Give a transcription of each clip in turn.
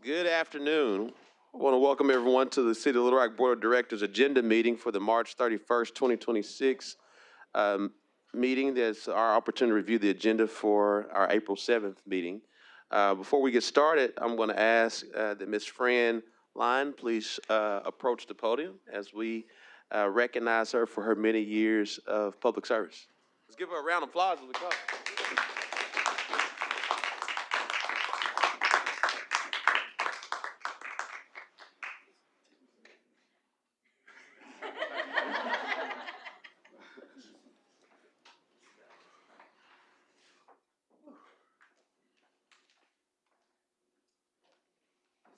Good afternoon. I want to welcome everyone to the City of Little Rock Board of Directors agenda meeting for the March 31st, 2026 meeting. That's our opportunity to review the agenda for our April 7th meeting. Before we get started, I'm going to ask that Ms. Fran Line please approach the podium as we recognize her for her many years of public service. Let's give her a round of applause as we come.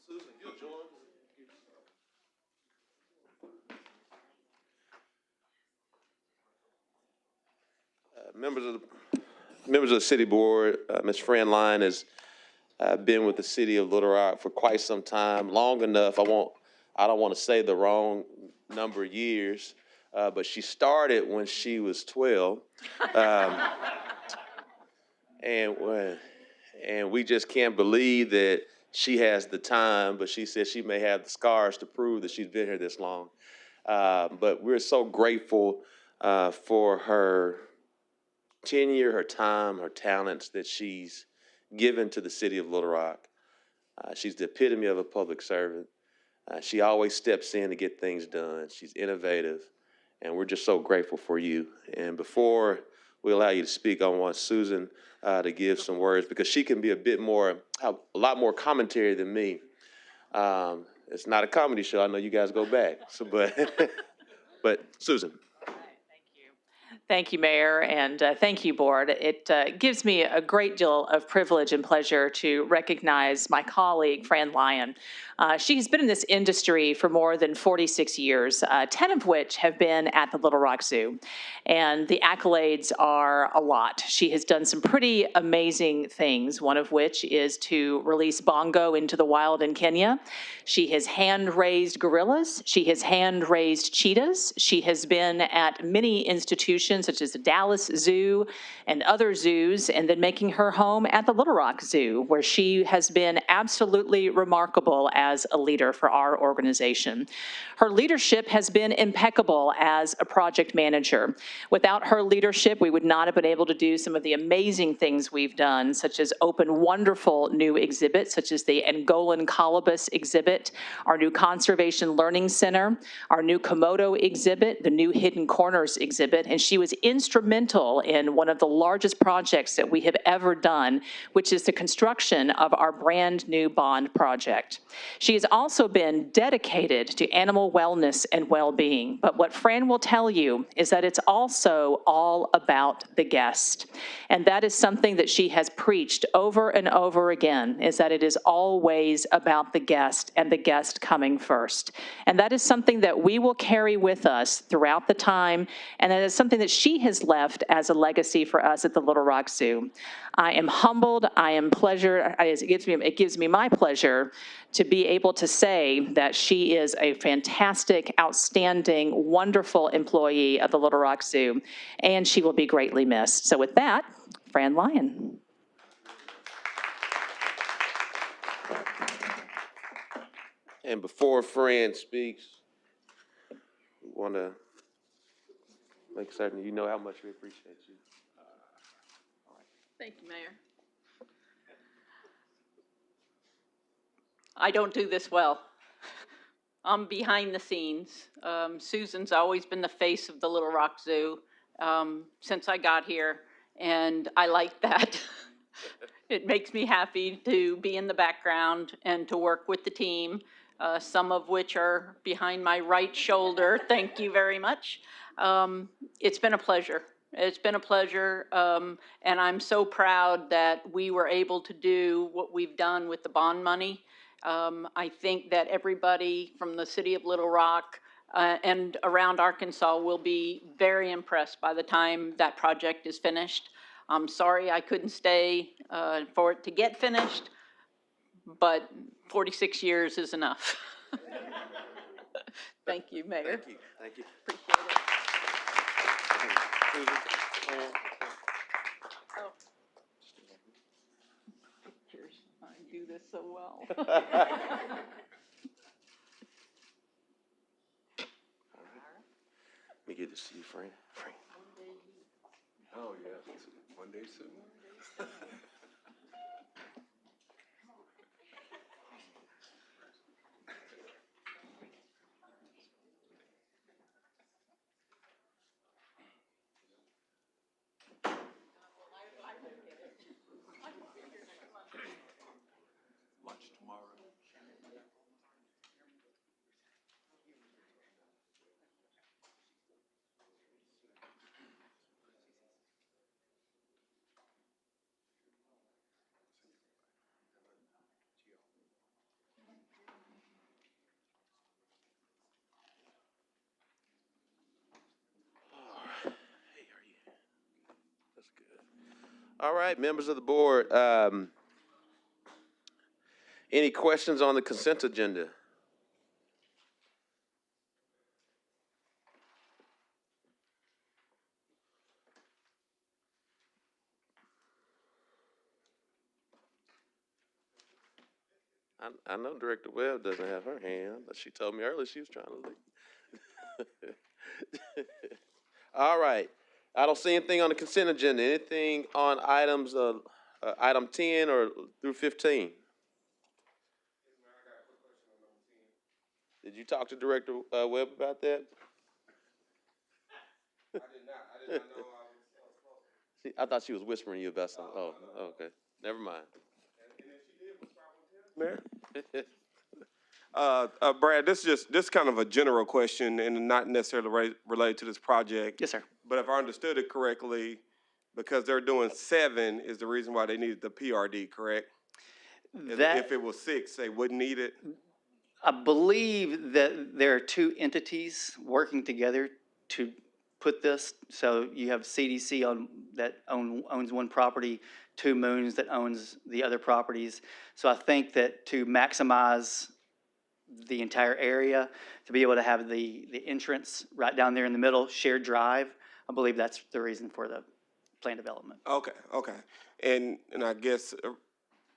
Susan, you'll join. Members of the city board, Ms. Fran Line has been with the city of Little Rock for quite some time, long enough. I don't want to say the wrong number of years, but she started when she was 12, and we just can't believe that she has the time. But she says she may have the scars to prove that she's been here this long. But we're so grateful for her tenure, her time, her talents that she's given to the city of Little Rock. She's the epitome of a public servant. She always steps in to get things done. She's innovative, and we're just so grateful for you. And before we allow you to speak, I want Susan to give some words because she can be a lot more commentary than me. It's not a comedy show. I know you guys go back, but Susan. Thank you, Mayor, and thank you, Board. It gives me a great deal of privilege and pleasure to recognize my colleague, Fran Lyon. She's been in this industry for more than 46 years, 10 of which have been at the Little Rock Zoo. And the accolades are a lot. She has done some pretty amazing things, one of which is to release bongo into the wild in Kenya. She has hand-raised gorillas. She has hand-raised cheetahs. She has been at many institutions such as the Dallas Zoo and other zoos, and then making her home at the Little Rock Zoo, where she has been absolutely remarkable as a leader for our organization. Her leadership has been impeccable as a project manager. Without her leadership, we would not have been able to do some of the amazing things we've done, such as open wonderful new exhibits, such as the Angolan colobus exhibit, our new Conservation Learning Center, our new Komodo exhibit, the new Hidden Corners exhibit, and she was instrumental in one of the largest projects that we have ever done, which is the construction of our brand new bond project. She has also been dedicated to animal wellness and well-being, but what Fran will tell you is that it's also all about the guest. And that is something that she has preached over and over again, is that it is always about the guest and the guest coming first. And that is something that we will carry with us throughout the time, and that is something that she has left as a legacy for us at the Little Rock Zoo. I am humbled, I am pleasure, it gives me my pleasure to be able to say that she is a fantastic, outstanding, wonderful employee of the Little Rock Zoo, and she will be greatly missed. So with that, Fran Lyon. And before Fran speaks, we want to make certain you know how much we appreciate you. Thank you, Mayor. I don't do this well. I'm behind the scenes. Susan's always been the face of the Little Rock Zoo since I got here, and I like that. It makes me happy to be in the background and to work with the team, some of which are behind my right shoulder. Thank you very much. It's been a pleasure. It's been a pleasure, and I'm so proud that we were able to do what we've done with the bond money. I think that everybody from the city of Little Rock and around Arkansas will be very impressed by the time that project is finished. I'm sorry I couldn't stay for it to get finished, but 46 years is enough. Thank you, Mayor. Thank you. Thank you. Appreciate it. Susan. Oh. Pictures. I do this so well. Let me get this to you, Frank. Frank. Oh, yeah. One day soon. Lunch tomorrow. That's good. All right, members of the board, any questions on the consent agenda? I know Director Webb doesn't have her hand. She told me earlier she was trying to leave. All right. I don't see anything on the consent agenda. Anything on items, item 10 or through 15? Did you talk to Director Webb about that? I did not. I did not know I was supposed to. See, I thought she was whispering you about something. Oh, okay. Never mind. Mayor? Brad, this is kind of a general question and not necessarily related to this project. Yes, sir. But if I understood it correctly, because they're doing 7 is the reason why they needed the PRD, correct? If it was 6, they wouldn't need it? I believe that there are two entities working together to put this. So you have CDC that owns one property, Two Moons that owns the other properties. So I think that to maximize the entire area, to be able to have the entrance right down there in the middle, shared drive, I believe that's the reason for the plan development. Okay. And I guess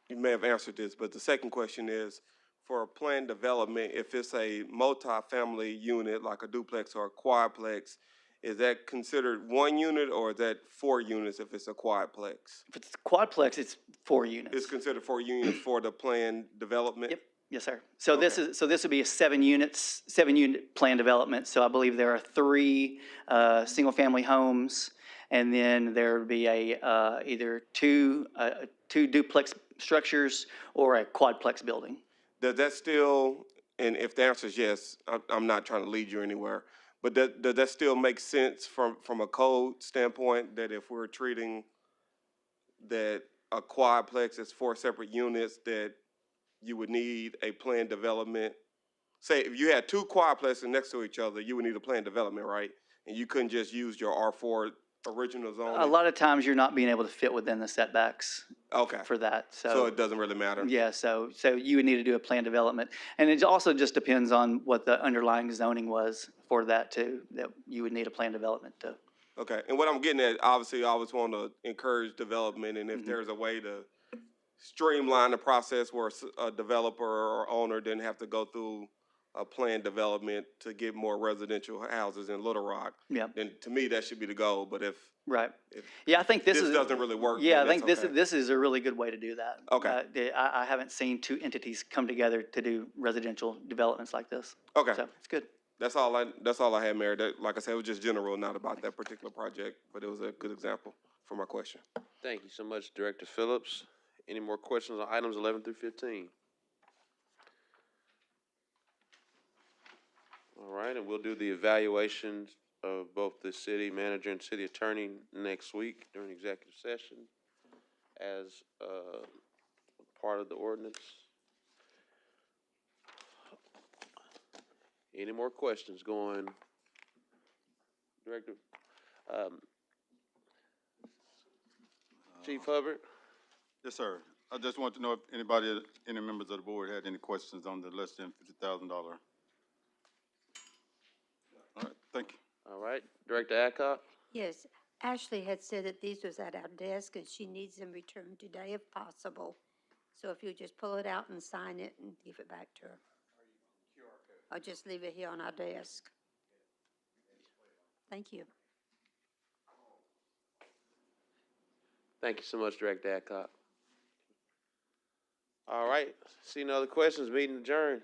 you may have answered this, but the second question is, for a planned development, if it's a multi-family unit, like a duplex or a quadplex, is that considered 1 unit or is that 4 units if it's a quadplex? If it's quadplex, it's 4 units. It's considered 4 units for the planned development? Yep. Yes, sir. So this Okay. would be a 7-unit plan development. So I believe there are 3 single-family homes, and then there would be either two duplex structures or a quadplex building. Does that still, and if the answer is yes, I'm not trying to lead you anywhere, but does that still make sense from a code standpoint, that if we're treating that a quadplex is 4 separate units, that you would need a planned development? Say, if you had 2 quadplexes next to each other, you would need a planned development, right? And you couldn't just use your R4 original zoning? A lot of times you're not being able to fit within the setbacks Okay, for that. so it doesn't really matter? Yeah, so you would need to do a plan development. And it also just depends on what the underlying zoning was for that too, that you would need a plan development to. Okay, and what I'm getting at, obviously, I always want to encourage development, and if there's a way to streamline the process where a developer or owner didn't have to go through a planned development to get more residential houses in Little Rock, Yeah. then to me, that should be the goal, but if Right. If Yeah, I think this this is. doesn't really work, Yeah, then I think that's okay. this is a really good way to do that. Okay. I haven't seen 2 entities come together to do residential developments like this. Okay. So it's good. That's all I had, Mayor. That, like I said, it was just general, not about that particular project, but it was a good example for my question. Thank you so much, Director Phillips. Any more questions on items 11 through 15? All right, and we'll do the evaluations of both the city manager and city attorney next week during executive session as part of the ordinance. Any more questions going? Director, Chief Hubbard? Yes, sir. I just want to know if any members of the board had any questions on the less than $50,000. All right, thank you. All right, Director Adcock? Yes, Ashley had said that these was at our desk and she needs them returned today if possible. So if you just pull it out and sign it and give it back to her. Or just leave it here on our desk. Thank you. Thank you so much, Director Adcock. All right, see no other questions, meeting adjourned.